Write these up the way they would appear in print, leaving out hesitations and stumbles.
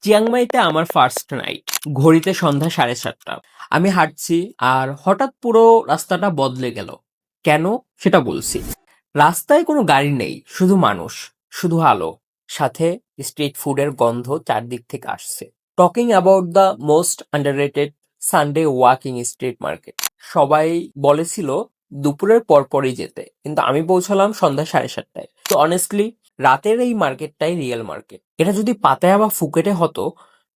চিয়াংমাইতে আমার first night. ঘড়িতে সন্ধ্যা 7:30। আমি হাঁটছি আর হঠাৎ পুরো রাস্তাটা বদলে গেল। কেন? সেটা বলছি। রাস্তায় কোনো গাড়ি নেই, শুধু মানুষ, শুধু আলো, সাথে স্ট্রিট ফুডের গন্ধ চারদিক থেকে আসছে। Talking about the most underrated Sunday walking street market. সবাই বলেছিল দুপুরের পরপরই যেতে, কিন্তু আমি পৌঁছালাম সন্ধ্যা 7:30টায়। তো অনেস্টলি রাতের এই মার্কেটটাই রিয়েল মার্কেট। এটা যদি পাতায়া বা ফুকেটে হতো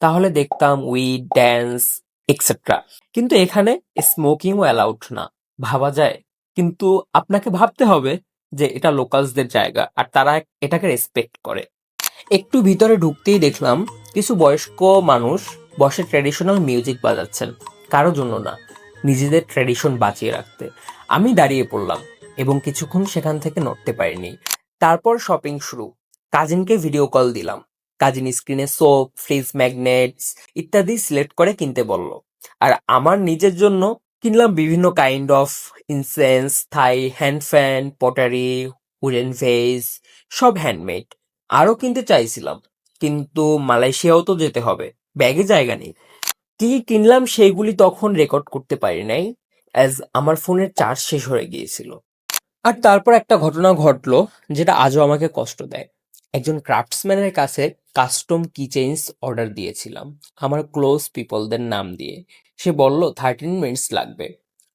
তাহলে দেখতাম উইড, ড্যান্স, এক্সেট্রা। কিন্তু এখানে স্মোকিংও অ্যালাউড না। ভাবা যায়? কিন্তু আপনাকে ভাবতে হবে যে এটা লোকালসদের জায়গা আর তারা এটাকে রেসপেক্ট করে। একটু ভিতরে ঢুকতেই দেখলাম কিছু বয়স্ক মানুষ বসে ট্র্যাডিশনাল মিউজিক বাজাচ্ছেন। কারো জন্য না, নিজেদের ট্র্যাডিশন বাঁচিয়ে রাখতে। আমি দাঁড়িয়ে পড়লাম এবং কিছুক্ষণ সেখান থেকে নড়তে পারিনি। তারপর শপিং শুরু। কাজিনকে ভিডিও কল দিলাম। কাজিন স্ক্রিনে সোপ, ফ্রিজ ম্যাগনেটস ইত্যাদি সিলেক্ট করে কিনতে বলল। আর আমার নিজের জন্য কিনলাম বিভিন্ন kind of incense, Thai hand fan, pottery, wooden veg, সব হ্যান্ডমেড। আরো কিনতে চাইছিলাম, কিন্তু মালয়েশিয়াও তো যেতে হবে, ব্যাগে জায়গা নেই। কি কি কিনলাম সেইগুলি তখন রেকর্ড করতে পারি নাই, অ্যাজ আমার ফোনের চার্জ শেষ হয়ে গিয়েছিল। আর তারপর একটা ঘটনা ঘটলো যেটা আজও আমাকে কষ্ট দেয়। একজন ক্রাফটসম্যানের কাছে কাস্টম কিচেইনস অর্ডার দিয়েছিলাম, আমার ক্লোজ পিপলদের নাম দিয়ে। সে বলল 13 মিনিটস লাগবে।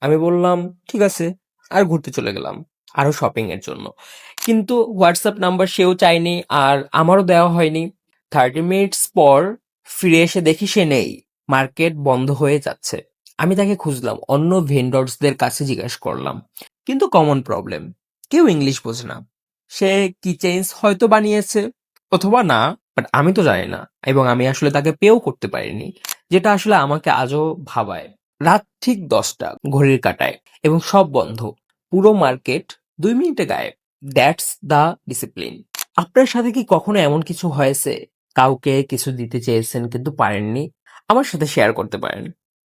আমি বললাম ঠিক আছে, আর ঘুরতে চলে গেলাম আরো শপিং এর জন্য। কিন্তু হোয়াটসঅ্যাপ নাম্বার সেও চায়নি আর আমারও দেওয়া হয়নি। 30 মিনিটস পর ফিরে এসে দেখি সে নেই, মার্কেট বন্ধ হয়ে যাচ্ছে। আমি তাকে খুঁজলাম, অন্য ভেন্ডরসদের কাছে জিজ্ঞাসা করলাম, কিন্তু কমন প্রবলেম, কেউ ইংলিশ বোঝে না। সে কিচেইনস হয়তো বানিয়েছে অথবা না, বাট আমি তো জানি না, এবং আমি আসলে তাকে পেও করতে পারিনি, যেটা আসলে আমাকে আজও ভাবায়। রাত ঠিক 10টা ঘড়ির কাঁটায়, এবং সব বন্ধ। পুরো মার্কেট 2 মিনিটে গায়েব। That's the discipline. আপনার সাথে কি কখনো এমন কিছু হয়েছে? কাউকে কিছু দিতে চেয়েছেন কিন্তু পারেননি? আমার সাথে শেয়ার করতে পারেন।